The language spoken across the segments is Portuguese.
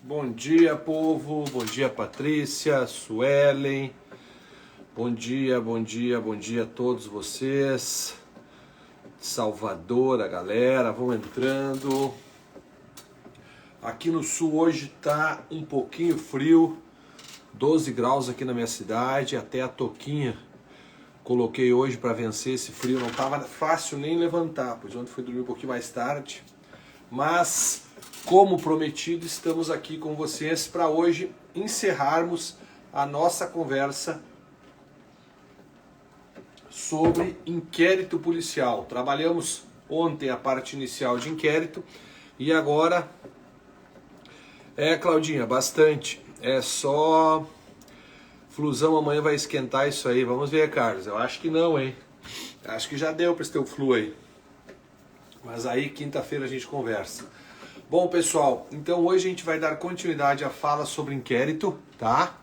Bom dia, povo. Bom dia, Patrícia, Suelen. Bom dia, bom dia, bom dia a todos vocês. Salvador, a galera, vão entrando. Aqui no sul hoje tá um pouquinho frio, 12 graus aqui na minha cidade, até a touquinha coloquei hoje para vencer esse frio. Não tava fácil nem levantar, pois ontem fui dormir um pouquinho mais tarde. Mas, como prometido, estamos aqui com vocês para hoje encerrarmos a nossa conversa sobre inquérito policial. Trabalhamos ontem a parte inicial de inquérito e agora, Claudinha, bastante. É só flusão, amanhã vai esquentar isso aí. Vamos ver, Carlos. Eu acho que não, hein? Acho que já deu para esse teu flu aí. Mas aí, quinta-feira, a gente conversa. Bom, pessoal, então hoje a gente vai dar continuidade à fala sobre inquérito, tá?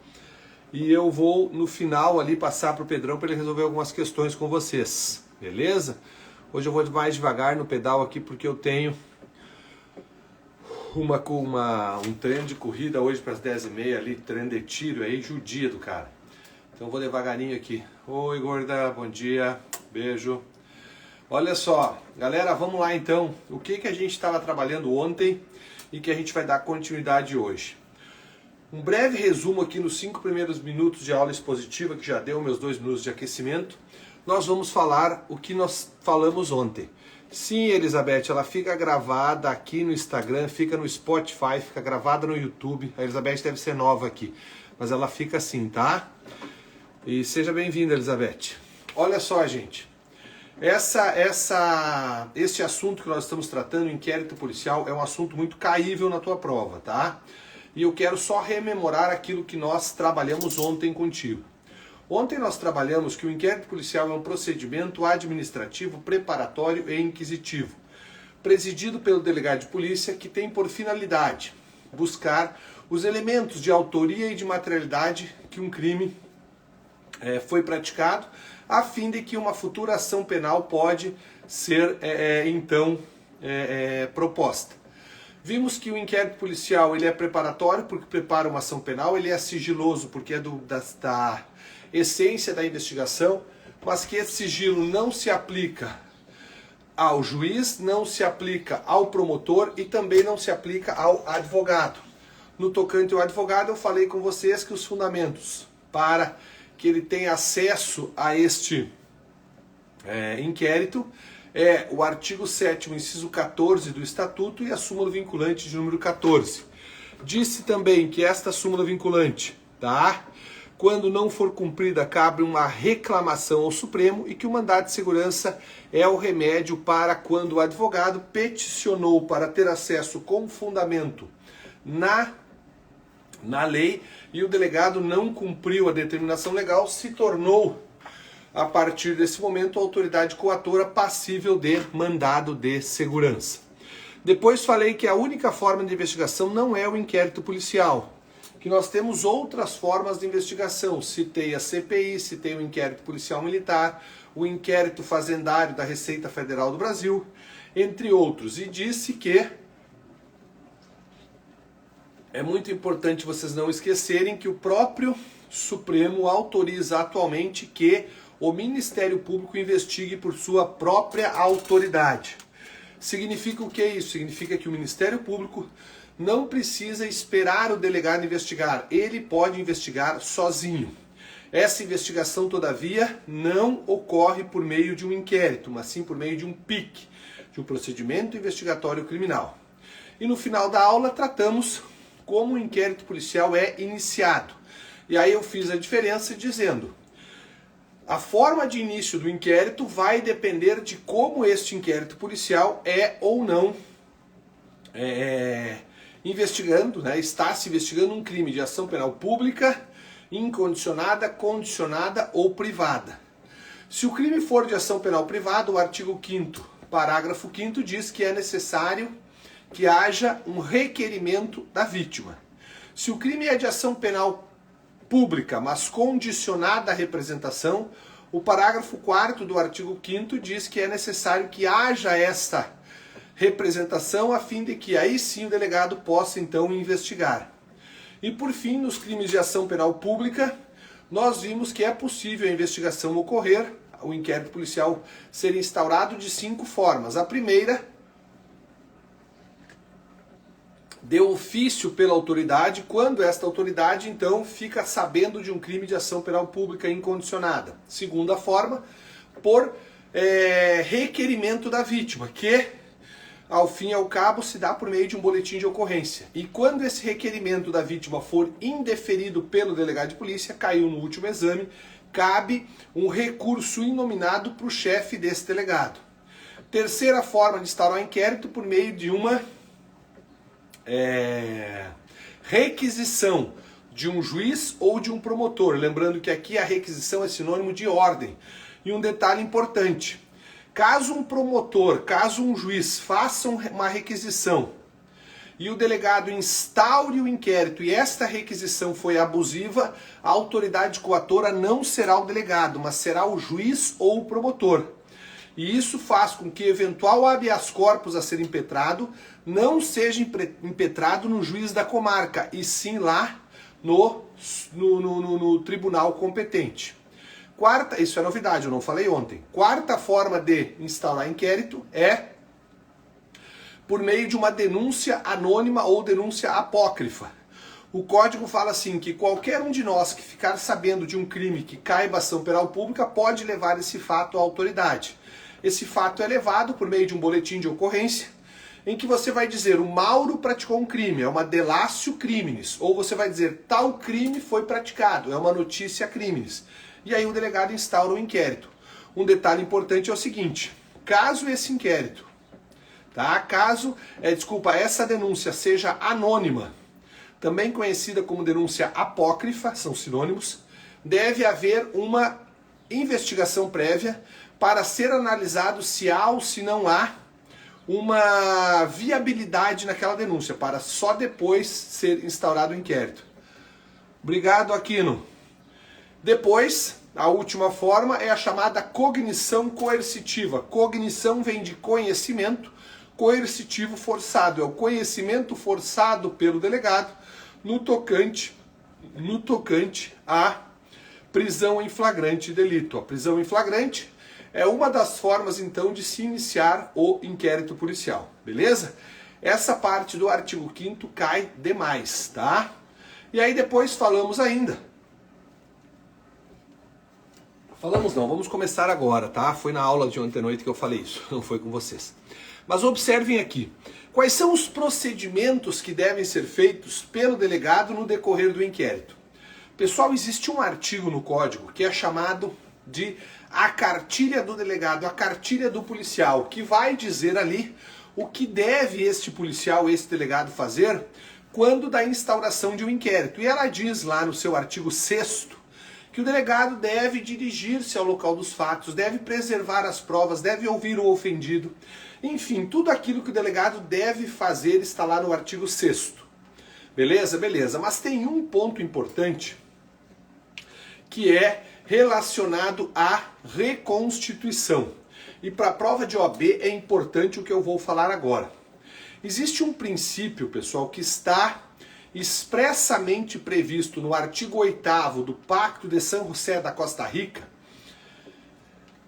E eu vou, no final, ali, passar para o Pedrão para ele resolver algumas questões com vocês, beleza? Hoje eu vou mais devagar no pedal aqui, porque eu tenho um treino de corrida hoje para as 10h30 ali, treino de tiro aí, judia do cara. Então eu vou devagarinho aqui. Oi, gorda, bom dia, beijo. Olha só, galera, vamos lá então. O que a gente estava trabalhando ontem e que a gente vai dar continuidade hoje. Um breve resumo aqui nos 5 primeiros minutos de aula expositiva, que já deu meus 2 minutos de aquecimento. Nós vamos falar o que nós falamos ontem. Sim, Elizabeth, ela fica gravada aqui no Instagram, fica no Spotify, fica gravada no YouTube. A Elizabeth deve ser nova aqui, mas ela fica assim, tá? E seja bem-vinda, Elizabeth. Olha só, gente. Esse assunto que nós estamos tratando, inquérito policial, é um assunto muito caível na tua prova, tá? E eu quero só rememorar aquilo que nós trabalhamos ontem contigo. Ontem nós trabalhamos que o inquérito policial é um procedimento administrativo, preparatório e inquisitivo, presidido pelo delegado de polícia, que tem por finalidade buscar os elementos de autoria e de materialidade que um crime foi praticado, a fim de que uma futura ação penal pode ser, proposta. Vimos que o inquérito policial ele é preparatório porque prepara uma ação penal, ele é sigiloso porque é da essência da investigação, mas que esse sigilo não se aplica ao juiz, não se aplica ao promotor e também não se aplica ao advogado. No tocante ao advogado, eu falei com vocês que os fundamentos para que ele tenha acesso a este inquérito é o artigo 7º, inciso 14 do Estatuto e a súmula vinculante de número 14. Disse também que esta súmula vinculante, tá? Quando não for cumprida, cabe uma reclamação ao Supremo e que o mandado de segurança é o remédio para quando o advogado peticionou para ter acesso com fundamento na lei e o delegado não cumpriu a determinação legal, se tornou, a partir desse momento, a autoridade coatora passível de mandado de segurança. Depois falei que a única forma de investigação não é o inquérito policial, que nós temos outras formas de investigação. Citei a CPI, citei o inquérito policial militar, o inquérito fazendário da Receita Federal do Brasil, entre outros. E disse que é muito importante vocês não esquecerem que o próprio Supremo autoriza atualmente que o Ministério Público investigue por sua própria autoridade. Significa o que é isso? Significa que o Ministério Público não precisa esperar o delegado investigar, ele pode investigar sozinho. Essa investigação, todavia, não ocorre por meio de um inquérito, mas sim por meio de um PIC, de um procedimento investigatório criminal. E no final da aula tratamos como o inquérito policial é iniciado. E aí eu fiz a diferença dizendo: a forma de início do inquérito vai depender de como este inquérito policial é ou não investigando, né, está se investigando um crime de ação penal pública, incondicionada, condicionada ou privada. Se o crime for de ação penal privada, o artigo 5º, parágrafo 5º diz que é necessário que haja um requerimento da vítima. Se o crime é de ação penal pública, mas condicionada à representação, o parágrafo 4º do artigo 5º diz que é necessário que haja esta representação a fim de que aí sim o delegado possa então investigar. E por fim, nos crimes de ação penal pública, nós vimos que é possível a investigação ocorrer, o inquérito policial ser instaurado de 5 formas. A primeira, de ofício pela autoridade, quando esta autoridade, então, fica sabendo de um crime de ação penal pública incondicionada. Segunda forma, por requerimento da vítima, que, ao fim e ao cabo, se dá por meio de um boletim de ocorrência. E quando esse requerimento da vítima for indeferido pelo delegado de polícia, caiu no último exame, cabe um recurso inominado para o chefe desse delegado. Terceira forma de instaurar o inquérito, por meio de uma requisição de um juiz ou de um promotor. Lembrando que aqui a requisição é sinônimo de ordem. E um detalhe importante: caso um promotor, caso um juiz façam uma requisição e o delegado instaure o inquérito e esta requisição foi abusiva, a autoridade coatora não será o delegado, mas será o juiz ou o promotor. E isso faz com que eventual habeas corpus a ser impetrado não seja impetrado no juiz da comarca, e sim lá no tribunal competente. Quarta, isso é novidade, eu não falei ontem. Quarta forma de instaurar inquérito é por meio de uma denúncia anônima ou denúncia apócrifa. O código fala assim, que qualquer um de nós que ficar sabendo de um crime que caiba ação penal pública pode levar esse fato à autoridade. Esse fato é levado por meio de um boletim de ocorrência, em que você vai dizer: o Mauro praticou um crime, é uma delatio criminis. Ou você vai dizer: tal crime foi praticado, é uma notícia criminis. E aí o delegado instaura o inquérito. Um detalhe importante é o seguinte: caso esse inquérito, essa denúncia seja anônima, também conhecida como denúncia apócrifa, são sinônimos, deve haver uma investigação prévia para ser analisado se há ou se não há uma viabilidade naquela denúncia, para só depois ser instaurado o inquérito. Obrigado, Aquino. Depois, a última forma é a chamada cognição coercitiva. Cognição vem de conhecimento, coercitivo forçado. É o conhecimento forçado pelo delegado no tocante à prisão em flagrante delito. A prisão em flagrante é uma das formas, então, de se iniciar o inquérito policial, beleza? Essa parte do artigo 5º cai demais, tá? E aí depois falamos ainda. Falamos não, vamos começar agora, tá? Foi na aula de ontem à noite que eu falei isso, não foi com vocês. Mas observem aqui, quais são os procedimentos que devem ser feitos pelo delegado no decorrer do inquérito? Pessoal, existe um artigo no código que é chamado de a cartilha do delegado, a cartilha do policial, que vai dizer ali o que deve este policial, este delegado fazer quando da instauração de um inquérito. E ela diz lá no seu artigo 6º que o delegado deve dirigir-se ao local dos fatos, deve preservar as provas, deve ouvir o ofendido. Enfim, tudo aquilo que o delegado deve fazer está lá no artigo 6º. Beleza? Beleza. Mas tem um ponto importante que é relacionado à reconstituição. E para a prova de OAB é importante o que eu vou falar agora. Existe um princípio, pessoal, que está expressamente previsto no artigo 8º do Pacto de San José da Costa Rica,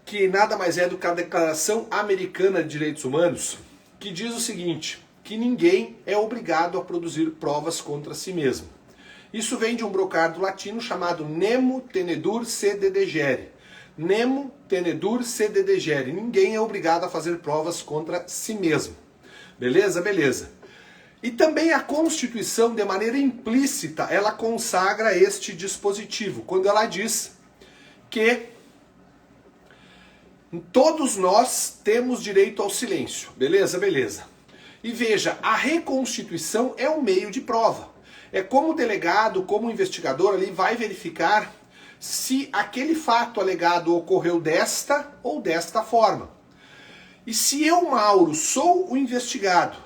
que nada mais é do que a Declaração Americana de Direitos Humanos, que diz o seguinte, que ninguém é obrigado a produzir provas contra si mesmo. Isso vem de um brocado latino chamado nemo tenedur se dedegere. Nemo tenedur se dedegere. Ninguém é obrigado a fazer provas contra si mesmo. Beleza? Beleza. E também a Constituição, de maneira implícita, ela consagra este dispositivo, quando ela diz que todos nós temos direito ao silêncio. Beleza? Beleza. E veja, a reconstituição é um meio de prova. É como o delegado, como o investigador ali vai verificar se aquele fato alegado ocorreu desta ou desta forma. E se eu, Mauro, sou o investigado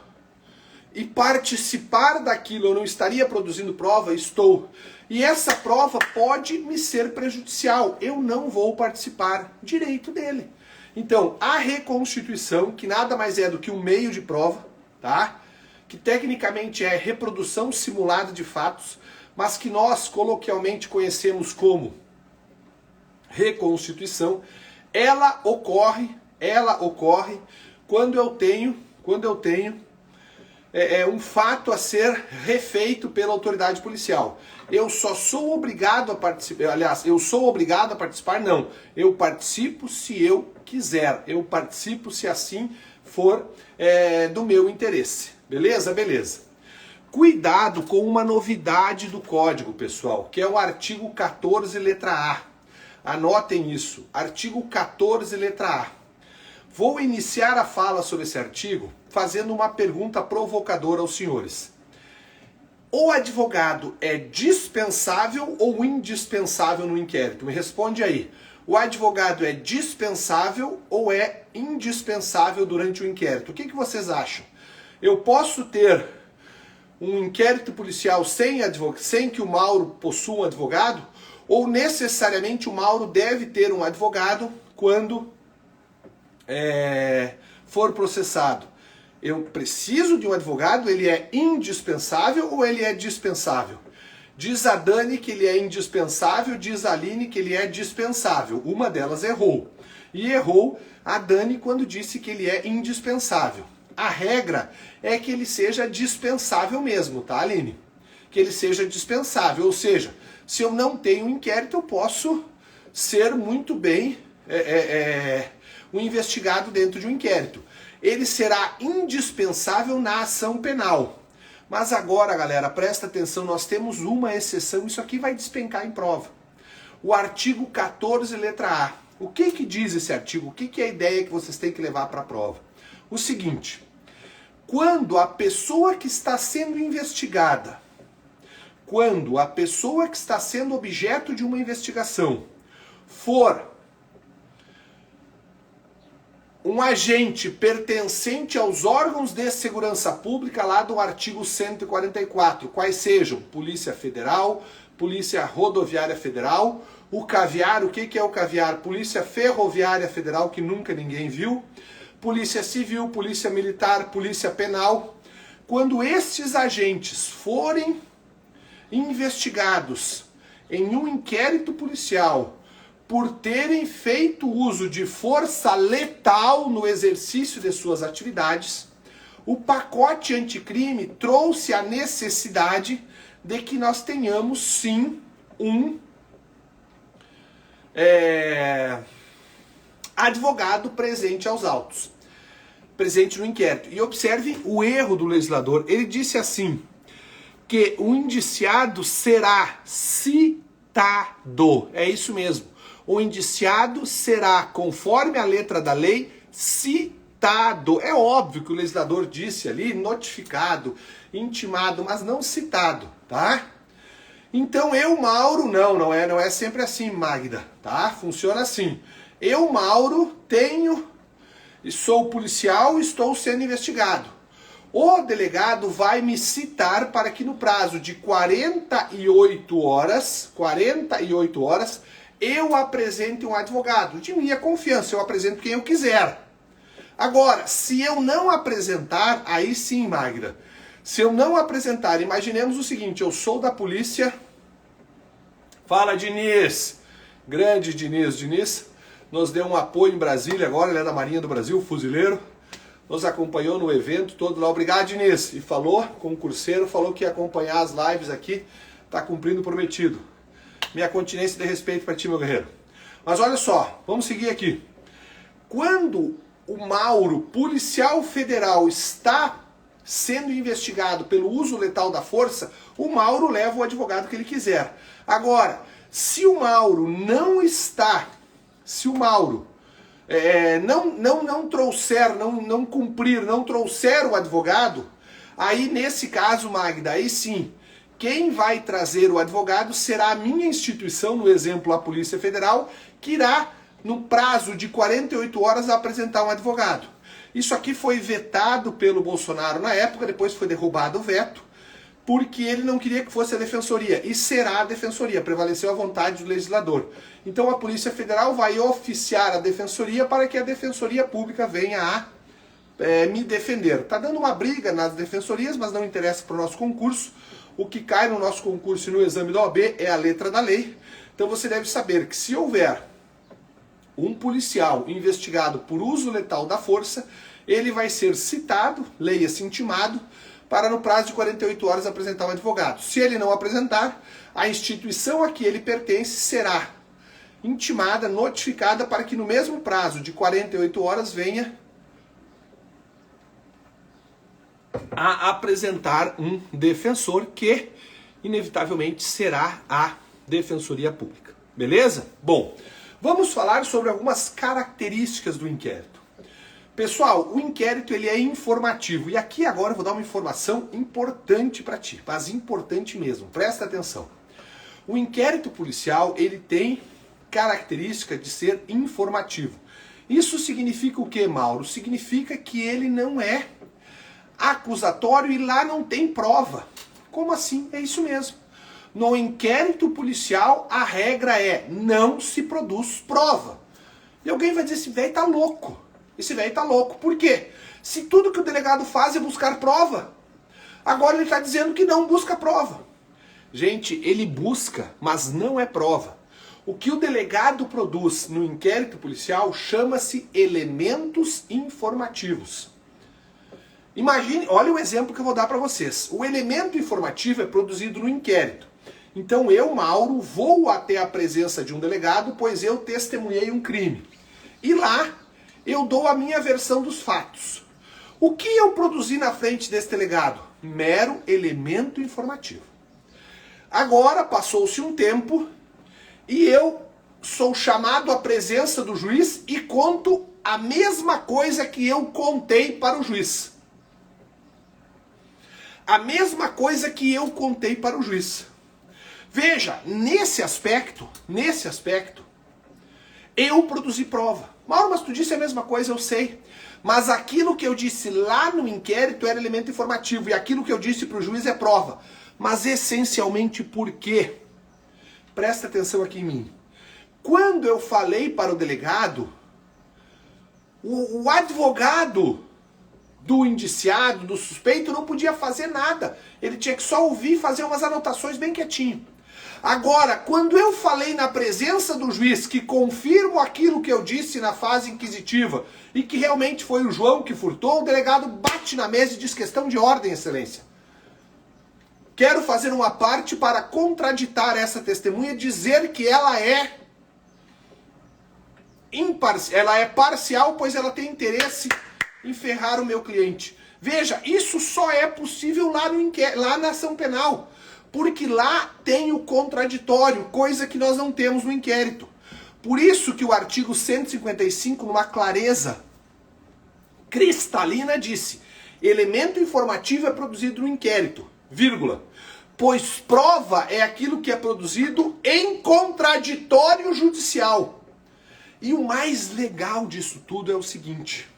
e participar daquilo eu não estaria produzindo prova, estou. E essa prova pode me ser prejudicial, eu não vou participar, direito dele. Então, a reconstituição, que nada mais é do que um meio de prova, tá? que tecnicamente é reprodução simulada de fatos, mas que nós coloquialmente conhecemos como reconstituição, ela ocorre quando eu tenho um fato a ser refeito pela autoridade policial. Eu só sou obrigado a participar, aliás, eu sou obrigado a participar? Não. Eu participo se eu quiser, eu participo se assim for do meu interesse. Beleza? Beleza. Cuidado com uma novidade do código, pessoal, que é o artigo 14, letra A. Anotem isso, artigo 14, letra A. Vou iniciar a fala sobre esse artigo fazendo uma pergunta provocadora aos senhores. O advogado é dispensável ou indispensável no inquérito? Me responde aí. O advogado é dispensável ou é indispensável durante o inquérito? O que vocês acham? Eu posso ter um inquérito policial sem que o Mauro possua um advogado? Ou necessariamente o Mauro deve ter um advogado quando for processado? Eu preciso de um advogado, ele é indispensável ou ele é dispensável? Diz a Dani que ele é indispensável, diz a Aline que ele é dispensável. Uma delas errou. E errou a Dani quando disse que ele é indispensável. A regra é que ele seja dispensável mesmo, tá, Aline? Que ele seja dispensável, ou seja, se eu não tenho inquérito, eu posso ser muito bem um investigado dentro de um inquérito. Ele será indispensável na ação penal. Mas agora, galera, presta atenção, nós temos uma exceção, isso aqui vai despencar em prova. O artigo 14, letra A. O que diz esse artigo? O que é a ideia que vocês têm que levar para a prova? O seguinte, quando a pessoa que está sendo investigada, quando a pessoa que está sendo objeto de uma investigação for um agente pertencente aos órgãos de segurança pública lá do artigo 144, quais sejam Polícia Federal, Polícia Rodoviária Federal, o caviar, o que é o caviar? Polícia Ferroviária Federal, que nunca ninguém viu, Polícia Civil, Polícia Militar, Polícia Penal. Quando estes agentes forem investigados em um inquérito policial por terem feito uso de força letal no exercício de suas atividades, o pacote anticrime trouxe a necessidade de que nós tenhamos sim um advogado presente aos autos, presente no inquérito. E observe o erro do legislador. Ele disse assim, que o indiciado será citado. É isso mesmo. O indiciado será, conforme a letra da lei, citado. É óbvio que o legislador disse ali, notificado, intimado, mas não citado, tá? Então eu, Mauro, não é sempre assim, Magda, tá? Funciona assim. Eu, Mauro, sou policial e estou sendo investigado. O delegado vai me citar para que no prazo de 48 horas, eu apresente um advogado. De minha confiança, eu apresento quem eu quiser. Agora, se eu não apresentar, aí sim, Magda. Se eu não apresentar, imaginemos o seguinte, eu sou da polícia. Fala, Diniz. Grande Diniz. Diniz nos deu um apoio em Brasília agora, ele é da Marinha do Brasil, fuzileiro. Nos acompanhou no evento todo lá. Obrigado, Diniz. E falou, concurseiro, falou que ia acompanhar as lives aqui. Tá cumprindo o prometido. Minha continência de respeito para ti, meu guerreiro. Mas olha só, vamos seguir aqui. Quando o Mauro, policial federal, está sendo investigado pelo uso letal da força, o Mauro leva o advogado que ele quiser. Agora, se o Mauro não está, se o Mauro não trouxer, não cumprir, não trouxer o advogado, aí nesse caso, Magda, aí sim, quem vai trazer o advogado será a minha instituição, no exemplo a Polícia Federal, que irá, no prazo de 48 horas, apresentar um advogado. Isso aqui foi vetado pelo Bolsonaro na época, depois foi derrubado o veto, porque ele não queria que fosse a defensoria, e será a defensoria, prevaleceu a vontade do legislador. Então a Polícia Federal vai oficiar a defensoria para que a defensoria pública venha a me defender. Tá dando uma briga nas defensorias, mas não interessa para o nosso concurso. O que cai no nosso concurso e no exame da OAB é a letra da lei. Então você deve saber que se houver um policial investigado por uso letal da força, ele vai ser citado, leia-se intimado, para no prazo de 48 horas apresentar um advogado. Se ele não apresentar, a instituição a que ele pertence será intimada, notificada, para que no mesmo prazo de 48 horas venha a apresentar um defensor, que inevitavelmente será a Defensoria Pública. Beleza? Bom, vamos falar sobre algumas características do inquérito. Pessoal, o inquérito ele é informativo, e aqui agora eu vou dar uma informação importante para ti, mas importante mesmo, presta atenção. O inquérito policial ele tem característica de ser informativo. Isso significa o que, Mauro? Significa que ele não é acusatório e lá não tem prova. Como assim? É isso mesmo. No inquérito policial, a regra é não se produz prova. E alguém vai dizer, esse velho tá louco. Esse velho tá louco. Por quê? Se tudo que o delegado faz é buscar prova, agora ele está dizendo que não busca prova. Gente, ele busca, mas não é prova. O que o delegado produz no inquérito policial chama-se elementos informativos. Imagine, olha o exemplo que eu vou dar para vocês. O elemento informativo é produzido no inquérito. Então eu, Mauro, vou até a presença de um delegado, pois eu testemunhei um crime. E lá eu dou a minha versão dos fatos. O que eu produzi na frente desse delegado? Mero elemento informativo. Agora passou-se um tempo e eu sou chamado à presença do juiz e conto a mesma coisa que eu contei para o juiz. A mesma coisa que eu contei para o juiz. Veja, nesse aspecto, eu produzi prova. Mauro, mas tu disse a mesma coisa, eu sei. Mas aquilo que eu disse lá no inquérito era elemento informativo e aquilo que eu disse para o juiz é prova. Mas essencialmente por quê? Presta atenção aqui em mim. Quando eu falei para o delegado, o advogado do indiciado, do suspeito, não podia fazer nada. Ele tinha que só ouvir e fazer umas anotações bem quietinho. Agora, quando eu falei na presença do juiz, que confirmo aquilo que eu disse na fase inquisitiva, e que realmente foi o João que furtou, o delegado bate na mesa e diz questão de ordem, excelência. Quero fazer uma parte para contraditar essa testemunha, dizer que ela é parcial, pois ela tem interesse em ferrar o meu cliente. Veja, isso só é possível lá na ação penal, porque lá tem o contraditório, coisa que nós não temos no inquérito. Por isso que o artigo 155, numa clareza cristalina, disse: elemento informativo é produzido no inquérito, vírgula, pois prova é aquilo que é produzido em contraditório judicial. E o mais legal disso tudo é o seguinte: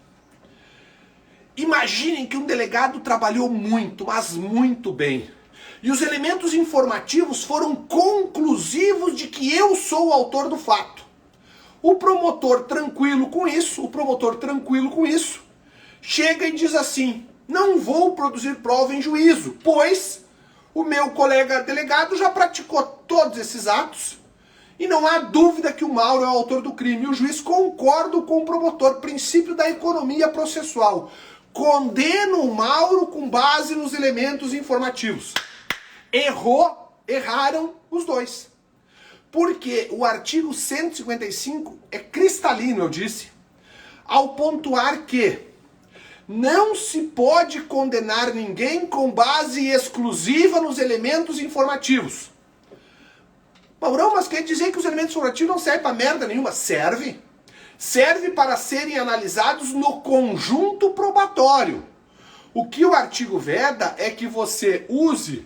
imaginem que um delegado trabalhou muito, mas muito bem. E os elementos informativos foram conclusivos de que eu sou o autor do fato. O promotor tranquilo com isso, chega e diz assim: não vou produzir prova em juízo, pois o meu colega delegado já praticou todos esses atos e não há dúvida que o Mauro é o autor do crime. O juiz concorda com o promotor, princípio da economia processual. Condeno o Mauro com base nos elementos informativos. Erraram os dois. Porque o artigo 155 é cristalino, eu disse, ao pontuar que não se pode condenar ninguém com base exclusiva nos elementos informativos. Maurão, mas quer dizer que os elementos informativos não servem para merda nenhuma? Serve. Serve para serem analisados no conjunto probatório. O que o artigo veda é que você use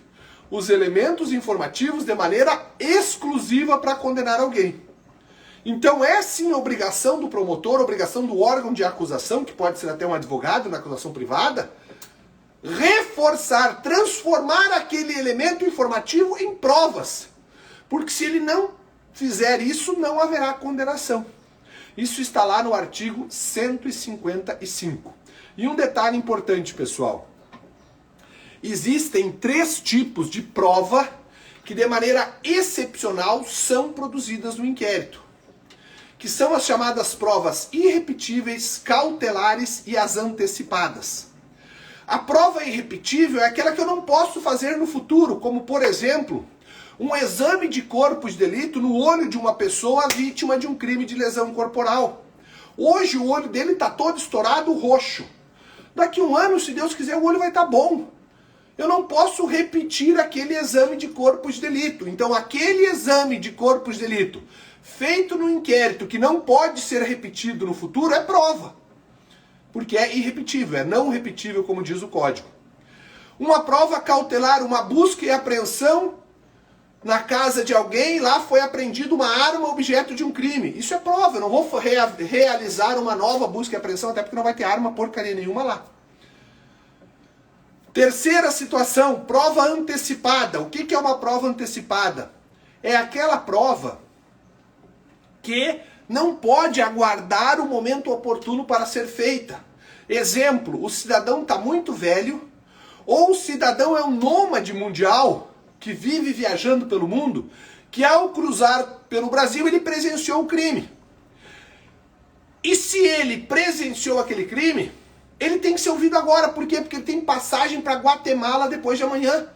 os elementos informativos de maneira exclusiva para condenar alguém. Então é sim obrigação do promotor, obrigação do órgão de acusação, que pode ser até um advogado na acusação privada, reforçar, transformar aquele elemento informativo em provas. Porque se ele não fizer isso, não haverá condenação. Isso está lá no artigo 155. E um detalhe importante, pessoal. Existem 3 tipos de prova que de maneira excepcional são produzidas no inquérito, que são as chamadas provas irrepetíveis, cautelares e as antecipadas. A prova irrepetível é aquela que eu não posso fazer no futuro, como por exemplo, um exame de corpo de delito no olho de uma pessoa vítima de um crime de lesão corporal. Hoje o olho dele está todo estourado, roxo. Daqui a um ano, se Deus quiser, o olho vai estar bom. Eu não posso repetir aquele exame de corpo de delito. Então, aquele exame de corpo de delito feito no inquérito que não pode ser repetido no futuro é prova. Porque é irrepetível, é não repetível, como diz o código. Uma prova cautelar, uma busca e apreensão na casa de alguém, lá foi apreendido uma arma, objeto de um crime. Isso é prova, eu não vou realizar uma nova busca e apreensão, até porque não vai ter arma porcaria nenhuma lá. Terceira situação, prova antecipada. O que é uma prova antecipada? É aquela prova que não pode aguardar o momento oportuno para ser feita. Exemplo, o cidadão está muito velho, ou o cidadão é um nômade mundial, que vive viajando pelo mundo, que ao cruzar pelo Brasil ele presenciou o crime. E se ele presenciou aquele crime, ele tem que ser ouvido agora. Por quê? Porque ele tem passagem para Guatemala depois de amanhã.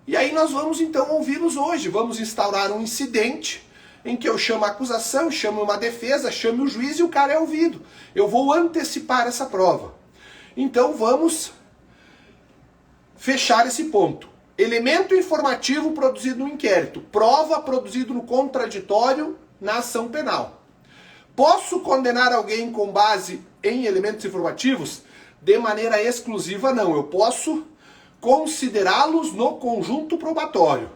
E aí nós vamos então ouvi-los hoje. Vamos instaurar um incidente em que eu chamo a acusação, chamo uma defesa, chamo o juiz e o cara é ouvido. Eu vou antecipar essa prova. Então vamos fechar esse ponto. Elemento informativo produzido no inquérito. Prova produzido no contraditório na ação penal. Posso condenar alguém com base em elementos informativos? De maneira exclusiva, não. Eu posso considerá-los no conjunto probatório.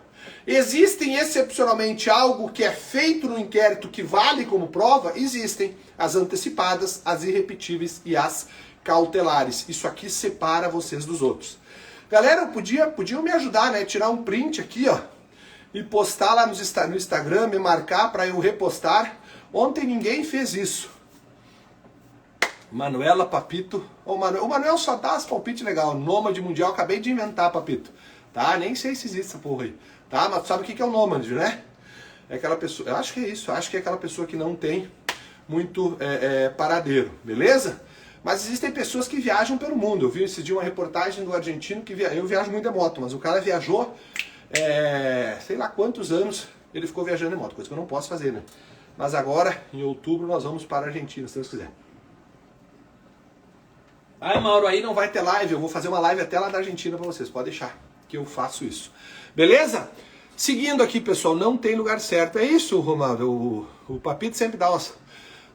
Existem excepcionalmente algo que é feito no inquérito que vale como prova? Existem. As antecipadas, as irrepetíveis e as cautelares. Isso aqui separa vocês dos outros. Galera, podiam me ajudar, né? Tirar um print aqui, ó, e postar lá no Instagram, me marcar para eu repostar. Ontem ninguém fez isso. Manuela, Papito. O Manuel só dá as palpites legal. Nômade mundial, acabei de inventar, Papito. Tá? Nem sei se existe essa porra aí. Tá? Mas tu sabe o que é o nômade, né? É aquela pessoa. Eu acho que é isso. Eu acho que é aquela pessoa que não tem muito paradeiro. Beleza? Mas existem pessoas que viajam pelo mundo. Eu vi esse dia uma reportagem do argentino que eu viajo muito de moto, mas o cara viajou sei lá quantos anos ele ficou viajando de moto, coisa que eu não posso fazer, né? Mas agora, em outubro, nós vamos para a Argentina, se Deus quiser. Ai, Mauro, aí não vai ter live, eu vou fazer uma live até lá da Argentina para vocês, pode deixar que eu faço isso. Beleza? Seguindo aqui, pessoal, não tem lugar certo. É isso, Romário, o Papito sempre dá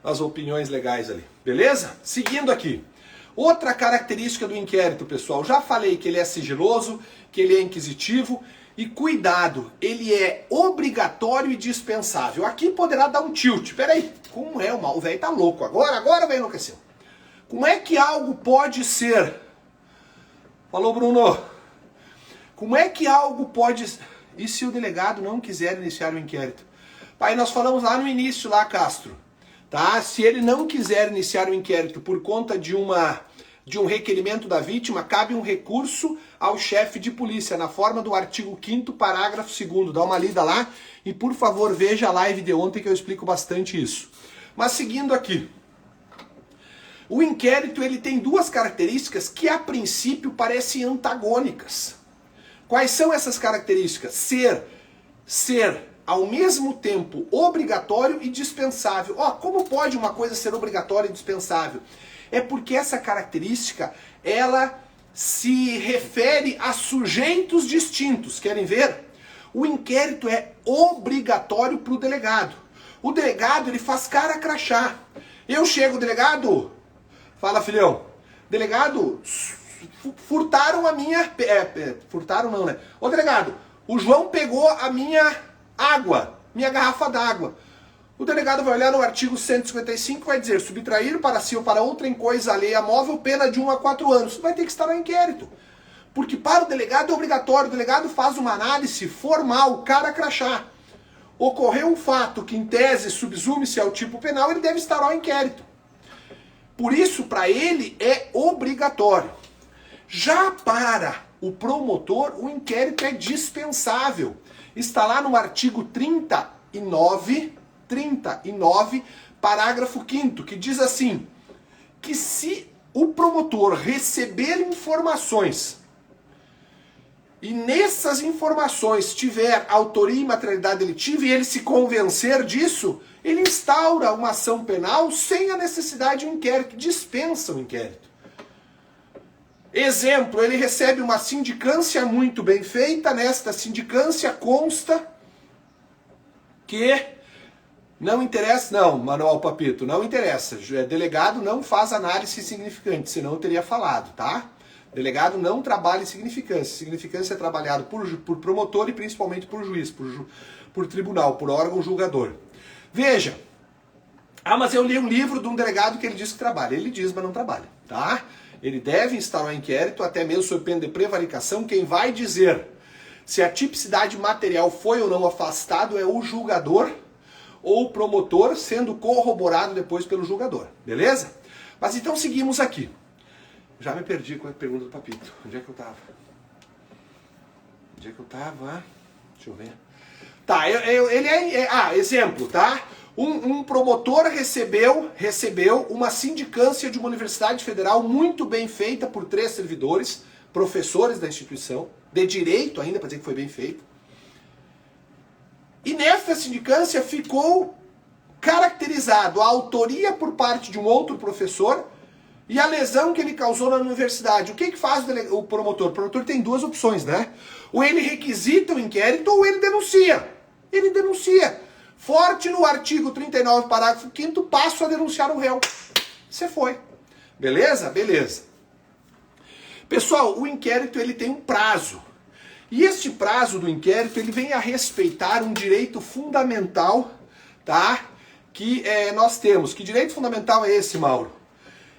as opiniões legais ali. Beleza? Seguindo aqui. Outra característica do inquérito, pessoal. Já falei que ele é sigiloso, que ele é inquisitivo. E cuidado, ele é obrigatório e dispensável. Aqui poderá dar um tilt. Peraí, como é o velho tá louco. Agora vai enlouquecer. Como é que algo pode ser? Falou, Bruno. Como é que algo pode... E se o delegado não quiser iniciar o inquérito? Pai, nós falamos lá no início, lá, Castro. Tá? Se ele não quiser iniciar o inquérito por conta de um requerimento da vítima, cabe um recurso ao chefe de polícia, na forma do artigo 5º, parágrafo 2º. Dá uma lida lá e, por favor, veja a live de ontem que eu explico bastante isso. Mas seguindo aqui. O inquérito ele tem duas características que, a princípio, parecem antagônicas. Quais são essas características? Ser ao mesmo tempo obrigatório e dispensável. Como pode uma coisa ser obrigatória e dispensável? É porque essa característica, ela se refere a sujeitos distintos. Querem ver? O inquérito é obrigatório para o delegado. O delegado, ele faz cara crachá. Eu chego, delegado, fala, filhão, delegado, furtaram a minha... furtaram não, né? Ô, delegado, o João pegou a minha água, minha garrafa d'água. O delegado vai olhar no artigo 155 e vai dizer: subtrair para si ou para outra em coisa alheia móvel, pena de 1 a 4 anos. Vai ter que estar no inquérito. Porque para o delegado é obrigatório, o delegado faz uma análise formal, cara crachá. Ocorreu um fato que em tese subsume-se ao tipo penal, ele deve estar ao inquérito. Por isso, para ele é obrigatório. Já para o promotor, o inquérito é dispensável. Está lá no artigo 39, parágrafo 5º, que diz assim, que se o promotor receber informações e nessas informações tiver autoria e materialidade delitiva e ele se convencer disso, ele instaura uma ação penal sem a necessidade de um inquérito, dispensa o inquérito. Exemplo, ele recebe uma sindicância muito bem feita, nesta sindicância consta que não interessa, não, Manuel Papito, não interessa, delegado não faz análise significante, senão eu teria falado, tá? Delegado não trabalha em significância, significância é trabalhado por promotor e principalmente por juiz, por tribunal, por órgão julgador. Veja, mas eu li um livro de um delegado que ele diz que trabalha, ele diz, mas não trabalha, tá? Ele deve instaurar um inquérito, até mesmo sob pena de prevaricação. Quem vai dizer se a tipicidade material foi ou não afastado é o julgador ou o promotor, sendo corroborado depois pelo julgador, beleza? Mas então seguimos aqui. Já me perdi com a pergunta do Papito. Onde é que eu tava? Onde é que eu tava? Deixa eu ver. Tá, exemplo, tá? Um promotor recebeu uma sindicância de uma universidade federal muito bem feita por 3 servidores, professores da instituição, de direito ainda, para dizer que foi bem feita. E nessa sindicância ficou caracterizado a autoria por parte de um outro professor e a lesão que ele causou na universidade. O que faz o promotor? O promotor tem 2 opções, né? Ou ele requisita o inquérito ou ele denuncia. Ele denuncia. Forte no artigo 39, parágrafo 5º, passo a denunciar o réu. Você foi. Beleza? Beleza. Pessoal, o inquérito ele tem um prazo. E este prazo do inquérito ele vem a respeitar um direito fundamental, tá? Que nós temos. Que direito fundamental é esse, Mauro?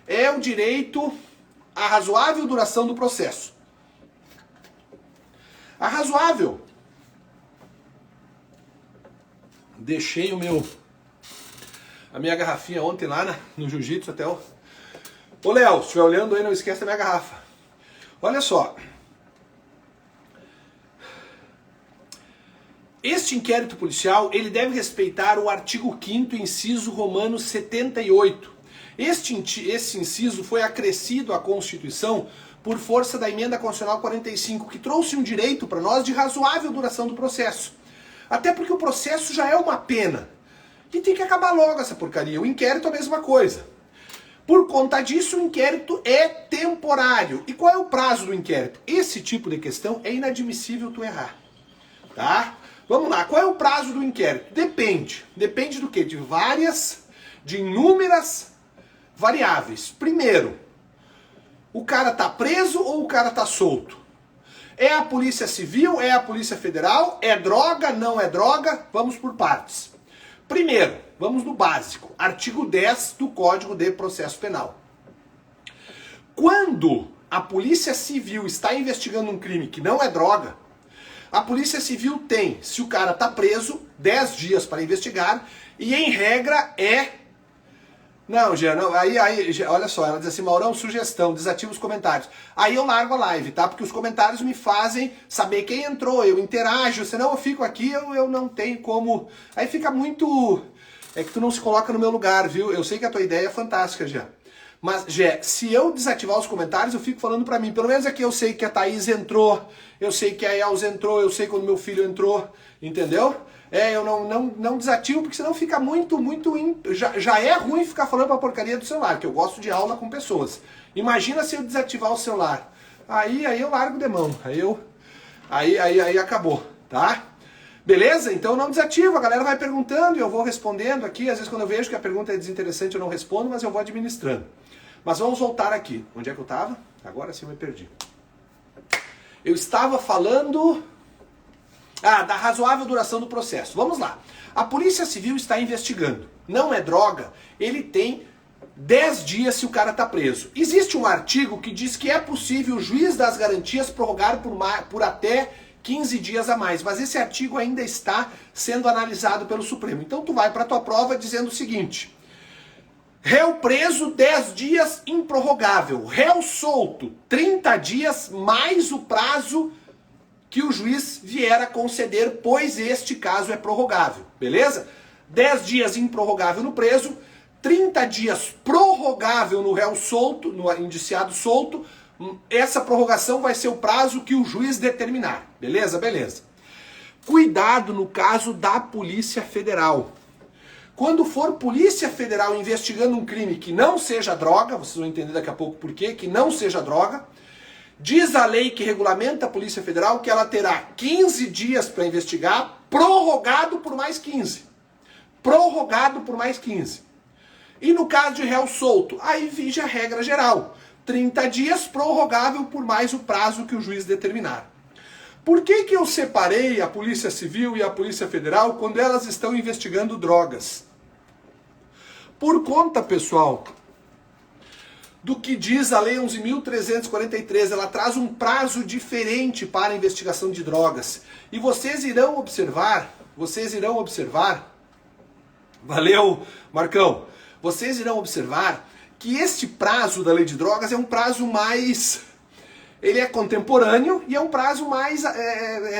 É o direito à razoável duração do processo. A razoável. Deixei a minha garrafinha ontem lá no jiu-jitsu até o... Ô Léo, se estiver olhando aí, não esquece da minha garrafa. Olha só. Este inquérito policial, ele deve respeitar o artigo 5º, inciso romano 78. Esse inciso foi acrescido à Constituição por força da emenda constitucional 45, que trouxe um direito para nós de razoável duração do processo. Até porque o processo já é uma pena. E tem que acabar logo essa porcaria. O inquérito é a mesma coisa. Por conta disso, o inquérito é temporário. E qual é o prazo do inquérito? Esse tipo de questão é inadmissível tu errar. Tá? Vamos lá. Qual é o prazo do inquérito? Depende. Depende do quê? De inúmeras variáveis. Primeiro, o cara tá preso ou o cara tá solto? É a Polícia Civil? É a Polícia Federal? É droga? Não é droga? Vamos por partes. Primeiro, vamos no básico. Artigo 10 do Código de Processo Penal. Quando a Polícia Civil está investigando um crime que não é droga, a Polícia Civil tem, se o cara está preso, 10 dias para investigar e, em regra, Não, Jean, não, aí, olha só, ela diz assim, Maurão, sugestão, desativa os comentários. Aí eu largo a live, tá? Porque os comentários me fazem saber quem entrou, eu interajo, senão eu fico aqui, eu não tenho como... Aí fica muito... É que tu não se coloca no meu lugar, viu? Eu sei que a tua ideia é fantástica, Jean. Mas, Jean, se eu desativar os comentários, eu fico falando pra mim. Pelo menos aqui eu sei que a Thaís entrou, eu sei que a Elza entrou, eu sei quando meu filho entrou, entendeu? Eu não desativo, porque senão fica muito... Já é ruim ficar falando pra porcaria do celular, que eu gosto de aula com pessoas. Imagina se eu desativar o celular. Aí eu largo de mão. Aí acabou, tá? Beleza? Então não desativo, a galera vai perguntando e eu vou respondendo aqui. Às vezes quando eu vejo que a pergunta é desinteressante eu não respondo, mas eu vou administrando. Mas vamos voltar aqui. Onde é que eu tava? Agora sim eu me perdi. Eu estava falando... da razoável duração do processo. Vamos lá. A Polícia Civil está investigando. Não é droga, ele tem 10 dias se o cara está preso. Existe um artigo que diz que é possível o juiz das garantias prorrogar por até 15 dias a mais, mas esse artigo ainda está sendo analisado pelo Supremo. Então tu vai para a tua prova dizendo o seguinte: Réu preso, 10 dias, improrrogável. Réu solto, 30 dias, mais o prazo que o juiz vier a conceder, pois este caso é prorrogável, beleza? 10 dias improrrogável no preso, 30 dias prorrogável no réu solto, no indiciado solto. Essa prorrogação vai ser o prazo que o juiz determinar, beleza? Beleza. Cuidado no caso da Polícia Federal. Quando for Polícia Federal investigando um crime que não seja droga, vocês vão entender daqui a pouco por quê, que não seja droga, diz a lei que regulamenta a Polícia Federal que ela terá 15 dias para investigar, prorrogado por mais 15. Prorrogado por mais 15. E no caso de réu solto, aí vige a regra geral. 30 dias, prorrogável por mais o prazo que o juiz determinar. Por que eu separei a Polícia Civil e a Polícia Federal quando elas estão investigando drogas? Por conta, pessoal, do que diz a Lei 11.343, ela traz um prazo diferente para a investigação de drogas. E vocês irão observar, valeu, Marcão, vocês irão observar que este prazo da Lei de Drogas é um prazo mais, ele é contemporâneo e é um prazo mais,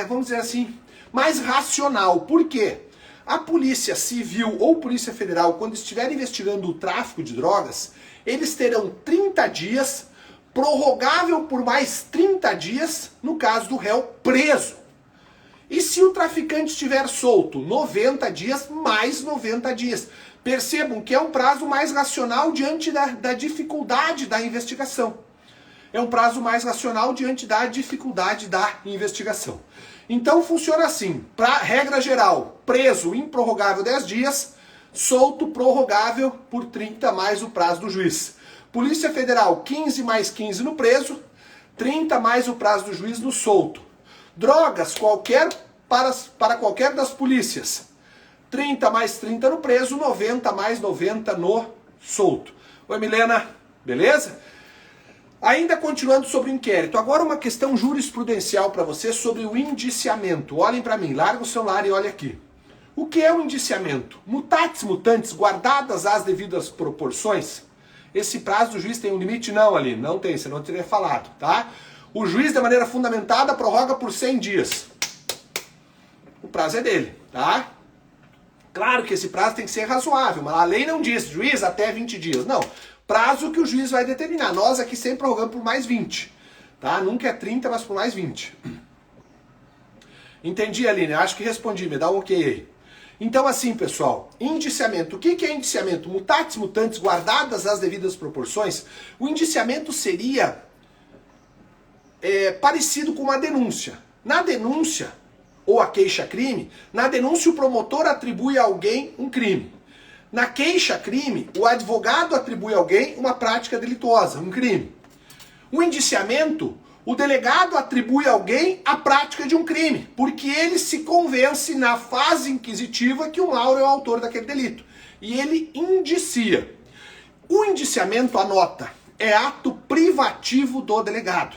vamos dizer assim, mais racional. Por quê? A Polícia Civil ou Polícia Federal, quando estiver investigando o tráfico de drogas, eles terão 30 dias, prorrogável por mais 30 dias, no caso do réu preso. E se o traficante estiver solto, 90 dias mais 90 dias. Percebam que é um prazo mais racional diante da dificuldade da investigação. É um prazo mais racional diante da dificuldade da investigação. Então funciona assim, para regra geral, preso improrrogável 10 dias, solto prorrogável por 30 mais o prazo do juiz. Polícia Federal, 15 mais 15 no preso, 30 mais o prazo do juiz no solto. Drogas, para qualquer das polícias, 30 mais 30 no preso, 90 mais 90 no solto. Oi, Milena, beleza? Ainda continuando sobre o inquérito, agora uma questão jurisprudencial para você sobre o indiciamento. Olhem para mim, larga o celular e olha aqui. O que é o indiciamento? Mutatis mutandis, guardadas as devidas proporções. Esse prazo do juiz tem um limite? Não, ali, não tem, senão eu teria falado, tá? O juiz, de maneira fundamentada, prorroga por 100 dias. O prazo é dele, tá? Claro que esse prazo tem que ser razoável, mas a lei não diz, juiz, até 20 dias. Não, prazo que o juiz vai determinar. Nós aqui sempre prorrogamos por mais 20, tá? Nunca é 30, mas por mais 20. Entendi, Aline? Acho que respondi, me dá um ok aí. Então assim, pessoal, indiciamento. O que é indiciamento? Mutatis mutandis, guardadas as devidas proporções. O indiciamento seria parecido com uma denúncia. Na denúncia, ou a queixa-crime, na denúncia o promotor atribui a alguém um crime. Na queixa-crime, o advogado atribui a alguém uma prática delituosa, um crime. O indiciamento, o delegado atribui a alguém a prática de um crime, porque ele se convence na fase inquisitiva que o Mauro é o autor daquele delito. E ele indicia. O indiciamento, anota, é ato privativo do delegado.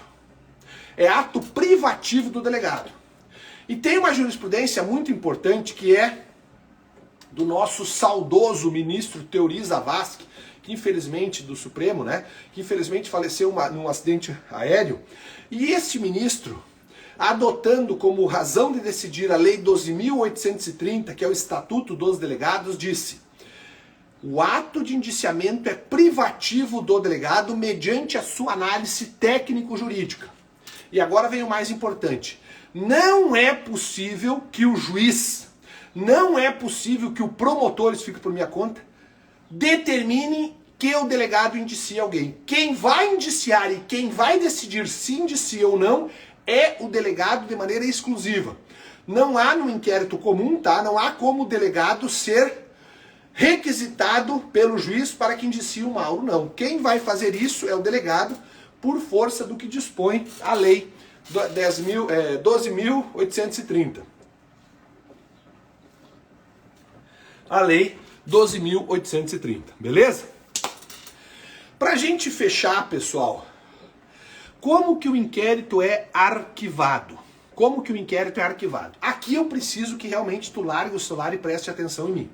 É ato privativo do delegado. E tem uma jurisprudência muito importante que é do nosso saudoso ministro Teori Zavascki, que infelizmente, do Supremo, né, que infelizmente faleceu num acidente aéreo. E este ministro, adotando como razão de decidir a Lei 12.830, que é o Estatuto dos Delegados, disse: o ato de indiciamento é privativo do delegado mediante a sua análise técnico-jurídica. E agora vem o mais importante. Não é possível que o juiz, não é possível que o promotor, isso fica por minha conta, determine que o delegado indicie alguém. Quem vai indiciar e quem vai decidir se indicia ou não é o delegado de maneira exclusiva. Não há no inquérito comum, tá? Não há como o delegado ser requisitado pelo juiz para que indicie o Mauro, não. Quem vai fazer isso é o delegado por força do que dispõe a lei 12.830. A lei 12.830, beleza? Pra gente fechar, pessoal, como que o inquérito é arquivado? Como que o inquérito é arquivado? Aqui eu preciso que realmente tu largue o celular e preste atenção em mim.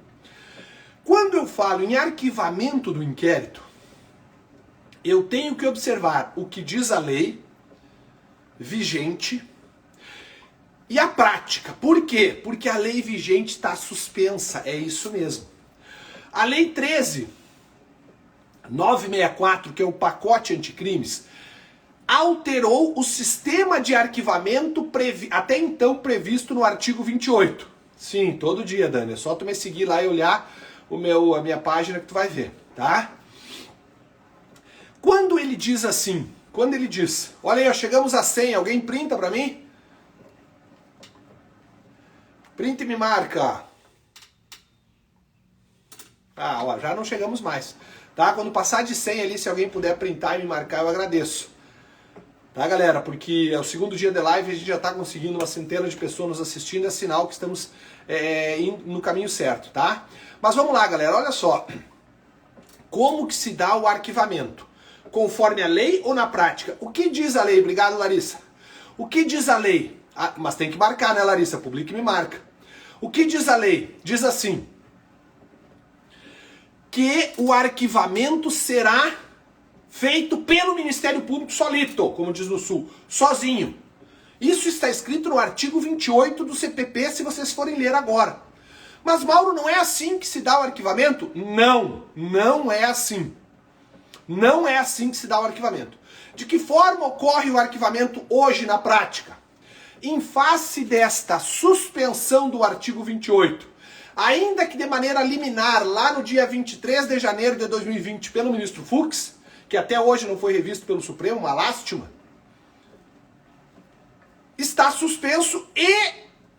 Quando eu falo em arquivamento do inquérito, eu tenho que observar o que diz a lei vigente e a prática. Por quê? Porque a lei vigente está suspensa, é isso mesmo. A lei 13.964, que é o pacote anticrimes, alterou o sistema de arquivamento até então previsto no artigo 28. Sim, todo dia, Dani, é só tu me seguir lá e olhar a minha página que tu vai ver, tá? Quando ele diz assim, quando ele diz, olha aí, ó, chegamos a 100, alguém printa pra mim? Printa e me marca. Ah, ó, já não chegamos mais, tá? Quando passar de 100 ali, se alguém puder printar e me marcar, eu agradeço. Tá, galera? Porque é o segundo dia de live, a gente já tá conseguindo uma centena de pessoas nos assistindo, é sinal que estamos no caminho certo, tá? Mas vamos lá, galera, olha só. Como que se dá o arquivamento? Conforme a lei ou na prática? O que diz a lei? Obrigado, Larissa. O que diz a lei? Ah, mas tem que marcar, né, Larissa? Publica e me marca. O que diz a lei? Diz assim, que o arquivamento será feito pelo Ministério Público solito, como diz no Sul, sozinho. Isso está escrito no artigo 28 do CPP, se vocês forem ler agora. Mas, Mauro, não é assim que se dá o arquivamento? Não, não é assim. Não é assim que se dá o arquivamento. De que forma ocorre o arquivamento hoje na prática? Em face desta suspensão do artigo 28, ainda que de maneira liminar, lá no dia 23 de janeiro de 2020, pelo ministro Fux, que até hoje não foi revisto pelo Supremo, uma lástima, está suspenso e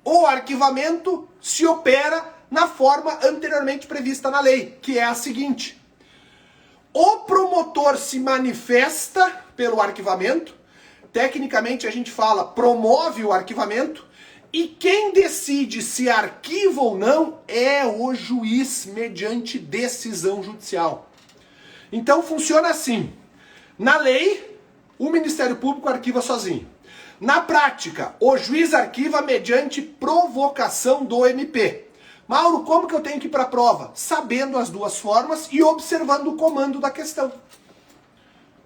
o arquivamento se opera na forma anteriormente prevista na lei, que é a seguinte: o promotor se manifesta pelo arquivamento, tecnicamente a gente fala promove o arquivamento, e quem decide se arquiva ou não é o juiz mediante decisão judicial. Então funciona assim: na lei, o Ministério Público arquiva sozinho. Na prática, o juiz arquiva mediante provocação do MP. Mauro, como que eu tenho que ir para a prova? Sabendo as duas formas e observando o comando da questão.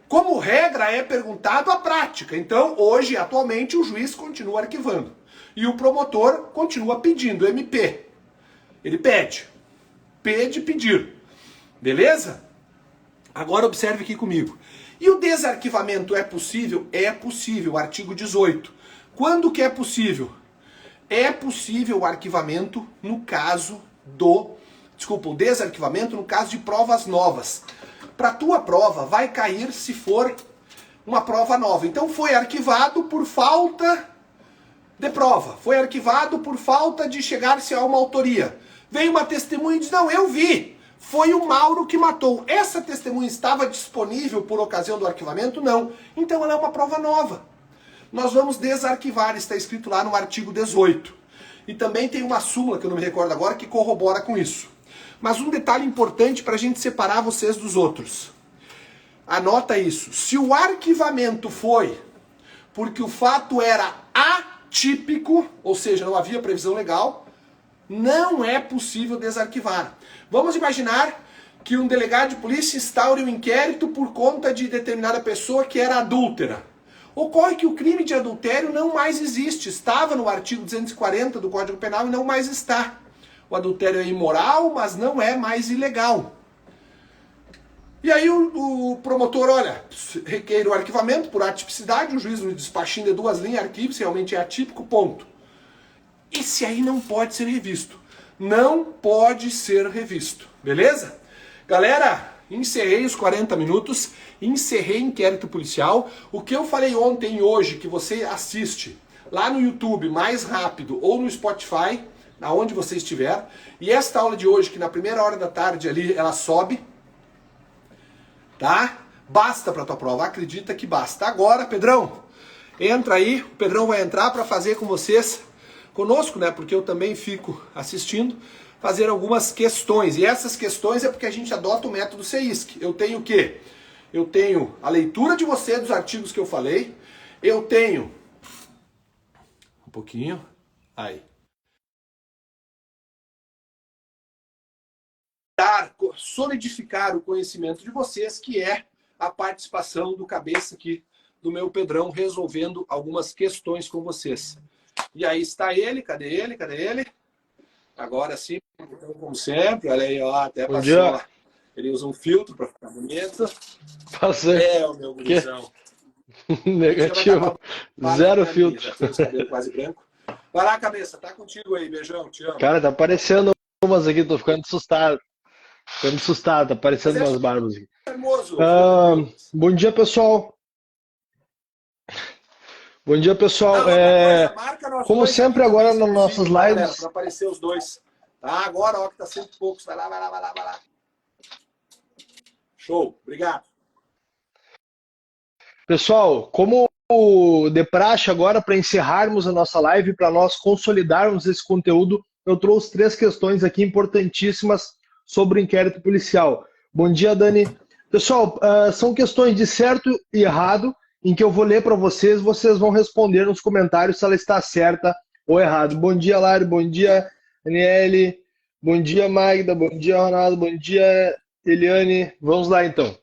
Como regra, é perguntado a prática. Então, hoje, atualmente, o juiz continua arquivando. E o promotor continua pedindo, MP. Ele pede. Pedir. Beleza? Agora observe aqui comigo. E o desarquivamento é possível? É possível, artigo 18. Quando que é possível? É possível o arquivamento no caso o desarquivamento no caso de provas novas. Para a tua prova vai cair se for uma prova nova. Então foi arquivado por falta de prova. Foi arquivado por falta de chegar-se a uma autoria. Veio uma testemunha e diz, não, eu vi. Foi o Mauro que matou. Essa testemunha estava disponível por ocasião do arquivamento? Não. Então ela é uma prova nova. Nós vamos desarquivar, está escrito lá no artigo 18. E também tem uma súmula, que eu não me recordo agora, que corrobora com isso. Mas um detalhe importante para a gente separar vocês dos outros. Anota isso. Se o arquivamento foi porque o fato era atípico, ou seja, não havia previsão legal, não é possível desarquivar. Vamos imaginar que um delegado de polícia instaure um inquérito por conta de determinada pessoa que era adúltera. Ocorre que o crime de adultério não mais existe. Estava no artigo 240 do Código Penal e não mais está. O adultério é imoral, mas não é mais ilegal. E aí o promotor, olha, requer o arquivamento por atipicidade, o juiz no despachinho de 2 linhas, arquivo, se realmente é atípico, ponto. Esse aí não pode ser revisto. Não pode ser revisto. Beleza? Galera, encerrei os 40 minutos, encerrei inquérito policial. O que eu falei ontem e hoje, que você assiste lá no YouTube mais rápido ou no Spotify, aonde você estiver, e esta aula de hoje, que na primeira hora da tarde ali, ela sobe, tá? Basta para tua prova, acredita que basta. Agora, Pedrão, entra aí, o Pedrão vai entrar para fazer com vocês, conosco, né, porque eu também fico assistindo, fazer algumas questões. E essas questões é porque a gente adota o método CEISC. Eu tenho o quê? Eu tenho a leitura de você dos artigos que eu falei, eu tenho um pouquinho, aí, solidificar o conhecimento de vocês, que é a participação do cabeça aqui, do meu Pedrão, resolvendo algumas questões com vocês. E aí está ele, cadê ele? Cadê ele? Agora sim, então, como sempre, olha aí, ó, até Bom passou. dia. Ele usa um filtro para ficar bonito. Passei. É, o meu gurizão. Negativo. Zero filtro. Já tem os cabelos quase branco. Vai lá, cabeça, tá contigo aí, beijão, te amo. Cara, tá aparecendo umas aqui, tô ficando assustado. Ficando assustado, tá aparecendo umas barbas aqui. Hermoso. Bom dia, pessoal. Bom dia, pessoal. Como sempre, agora nas nossas lives. Para aparecer os dois. Tá, agora, ó, que tá sempre poucos. Vai lá, vai lá, vai lá, vai lá. Show, obrigado. Pessoal, como de praxe agora, para encerrarmos a nossa live, para nós consolidarmos esse conteúdo, eu trouxe 3 questões aqui importantíssimas sobre o inquérito policial. Bom dia, Dani. Pessoal, são questões de certo e errado, em que eu vou ler para vocês, vocês vão responder nos comentários se ela está certa ou errada. Bom dia, Lari, bom dia, Aniele, bom dia, Magda, bom dia, Ronaldo, bom dia, Eliane. Vamos lá, então.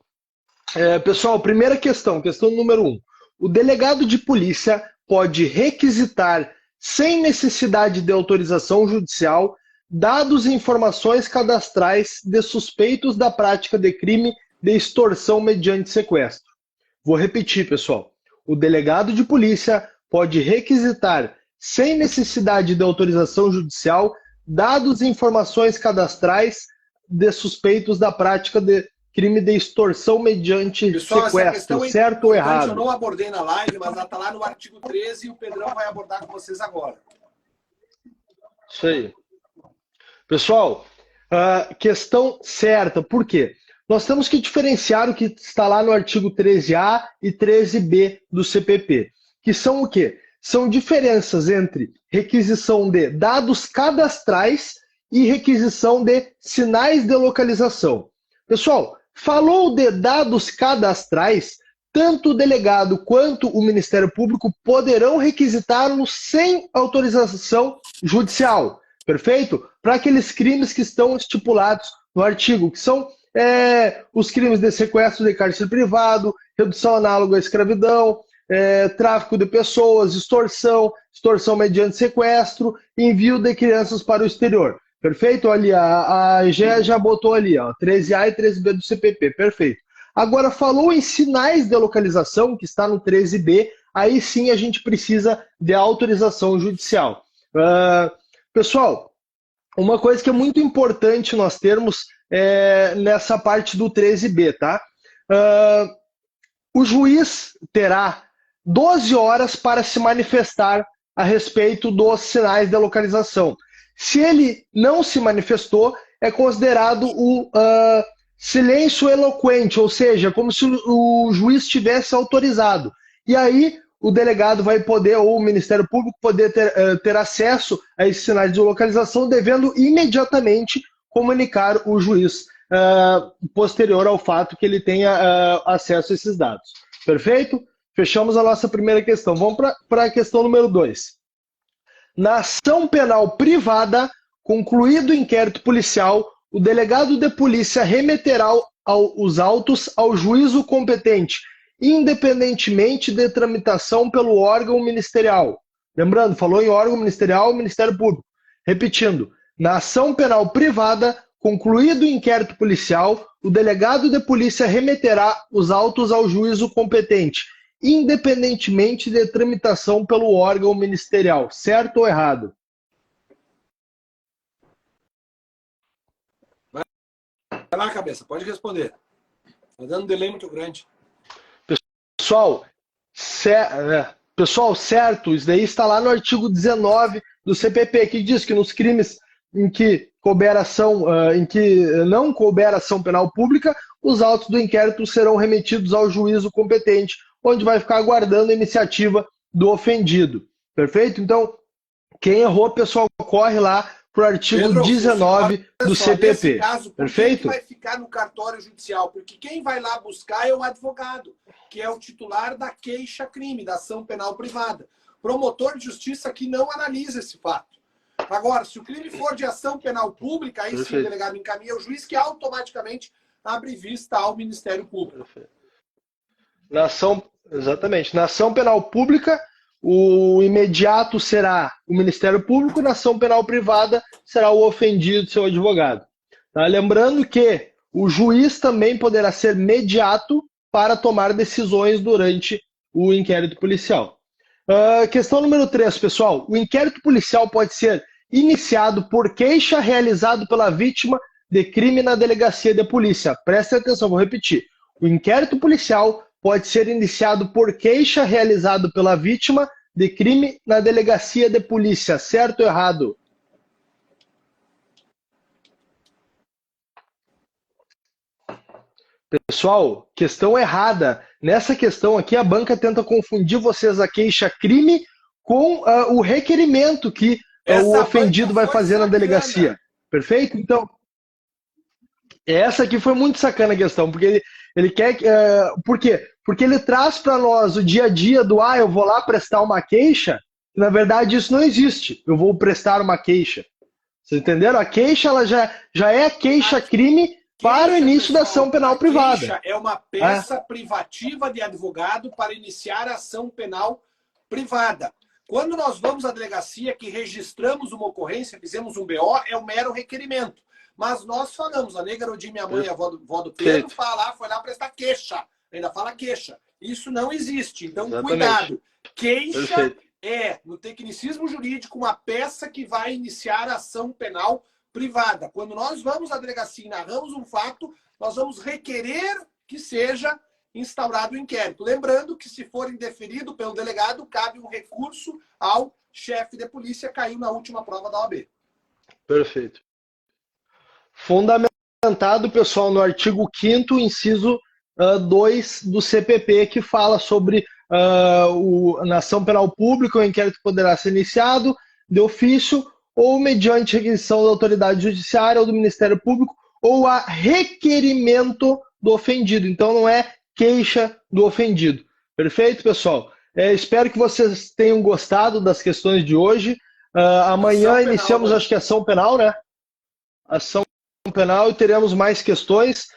Pessoal, primeira questão número 1. O delegado de polícia pode requisitar, sem necessidade de autorização judicial, dados e informações cadastrais de suspeitos da prática de crime de extorsão mediante sequestro. Vou repetir, pessoal. O delegado de polícia pode requisitar, sem necessidade de autorização judicial, dados e informações cadastrais de suspeitos da prática de crime de extorsão mediante sequestro, certo ou errado? Eu não abordei na live, mas ela está lá no artigo 13 e o Pedrão vai abordar com vocês agora. Isso aí. Pessoal, questão certa. Por quê? Nós temos que diferenciar o que está lá no artigo 13A e 13B do CPP, que são o quê? São diferenças entre requisição de dados cadastrais e requisição de sinais de localização. Pessoal, falou de dados cadastrais, tanto o delegado quanto o Ministério Público poderão requisitá-los sem autorização judicial, perfeito? Para aqueles crimes que estão estipulados no artigo, que são os crimes de sequestro de cárcere privado, redução análoga à escravidão, tráfico de pessoas, extorsão mediante sequestro, envio de crianças para o exterior. Perfeito? Ali, a Gé já botou ali, ó, 13A e 13B do CPP, perfeito. Agora, falou em sinais de localização, que está no 13B, aí sim a gente precisa de autorização judicial. Pessoal, uma coisa que é muito importante nós termos nessa parte do 13B, tá? O juiz terá 12 horas para se manifestar a respeito dos sinais de localização. Se ele não se manifestou, é considerado o silêncio eloquente, ou seja, como se o juiz tivesse autorizado. E aí o delegado vai poder, ou o Ministério Público, poder ter acesso a esses sinais de localização, devendo imediatamente comunicar o juiz posterior ao fato que ele tenha acesso a esses dados. Perfeito? Fechamos a nossa primeira questão. Vamos para a questão número 2. Na ação penal privada, concluído o inquérito policial, o delegado de polícia remeterá os autos ao juízo competente, independentemente de tramitação pelo órgão ministerial. Lembrando, falou em órgão ministerial, Ministério Público. Repetindo, na ação penal privada, concluído o inquérito policial, o delegado de polícia remeterá os autos ao juízo competente, independentemente de tramitação pelo órgão ministerial. Certo ou errado? Vai lá, cabeça, pode responder. Está dando um delay muito grande. Pessoal, certo, isso daí está lá no artigo 19 do CPP, que diz que nos crimes em que não couber ação penal pública, os autos do inquérito serão remetidos ao juízo competente, onde vai ficar aguardando a iniciativa do ofendido. Perfeito? Então, quem errou, pessoal, corre lá para o artigo 19 do CPP. Nesse caso, perfeito? Que vai ficar no cartório judicial? Porque quem vai lá buscar é o advogado, que é o titular da queixa-crime, da ação penal privada. Promotor de justiça que não analisa esse fato. Agora, se o crime for de ação penal pública, aí sim o delegado encaminha o juiz, que automaticamente abre vista ao Ministério Público. Exatamente. Na ação penal pública, o imediato será o Ministério Público, na ação penal privada será o ofendido, seu advogado. Tá? Lembrando que o juiz também poderá ser mediato para tomar decisões durante o inquérito policial. Questão número 3, pessoal. O inquérito policial pode ser iniciado por queixa realizado pela vítima de crime na delegacia de polícia. Presta atenção, vou repetir. O inquérito policial pode ser iniciado por queixa realizado pela vítima de crime na delegacia de polícia. Certo ou errado? Pessoal, questão errada. Nessa questão aqui, a banca tenta confundir vocês a queixa-crime com o requerimento que o ofendido vai fazer na delegacia. Perfeito? Então, essa aqui foi muito sacana a questão, porque ele quer... por quê? Porque ele traz para nós o dia a dia do eu vou lá prestar uma queixa, e na verdade isso não existe. Eu vou prestar uma queixa. Vocês entenderam? A queixa ela já é queixa-crime para o início da ação penal privada. Queixa é uma peça privativa de advogado para iniciar a ação penal privada. Quando nós vamos à delegacia que registramos uma ocorrência, fizemos um BO, é um mero requerimento. Mas nós falamos, a nega Rodi, minha mãe, a avó do Pedro, foi lá prestar queixa. Ainda fala queixa. Isso não existe. Então, cuidado. Queixa é, no tecnicismo jurídico, uma peça que vai iniciar a ação penal privada. Quando nós vamos à delegacia e narramos um fato, nós vamos requerer que seja instaurado o inquérito. Lembrando que, se for indeferido pelo delegado, cabe um recurso ao chefe de polícia, caiu na última prova da OAB. Perfeito. Fundamentado, pessoal, no artigo 5º, inciso 2 do CPP, que fala sobre na ação penal pública, o inquérito poderá ser iniciado de ofício ou mediante requisição da autoridade judiciária ou do Ministério Público ou a requerimento do ofendido. Então, não é queixa do ofendido. Perfeito, pessoal? Espero que vocês tenham gostado das questões de hoje. Amanhã iniciamos, acho que ação penal, né? Ação penal e teremos mais questões.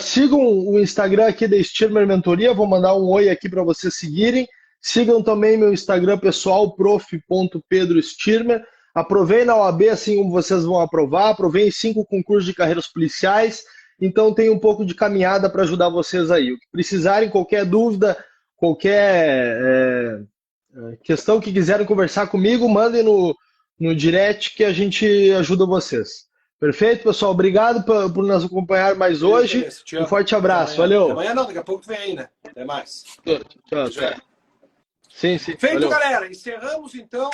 Sigam o Instagram aqui da Stirmer Mentoria, vou mandar um oi aqui para vocês seguirem. Sigam também meu Instagram pessoal, prof.pedrostirmer. Aprovei na OAB, assim como vocês vão aprovar. Aprovei em 5 concursos de carreiras policiais. Então tem um pouco de caminhada para ajudar vocês aí. O que precisarem, qualquer dúvida, qualquer questão que quiserem conversar comigo, mandem no direct que a gente ajuda vocês. Perfeito, pessoal? Obrigado por nos acompanhar mais hoje. Um forte abraço. Valeu. Amanhã não, daqui a pouco tu vem aí, né? Até mais. Tchau. Sim. Feito, valeu. Galera. Encerramos, então.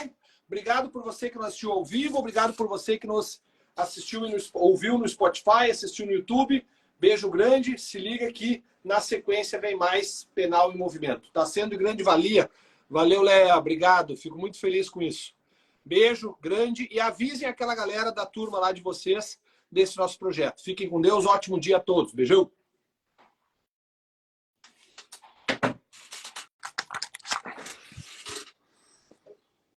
Obrigado por você que nos assistiu ao vivo. Obrigado por você que nos assistiu e ouviu no Spotify, assistiu no YouTube. Beijo grande. Se liga que na sequência vem mais Penal em Movimento. Está sendo de grande valia. Valeu, Léa. Obrigado. Fico muito feliz com isso. Beijo grande e avisem aquela galera da turma lá de vocês desse nosso projeto. Fiquem com Deus. Ótimo dia a todos. Beijão.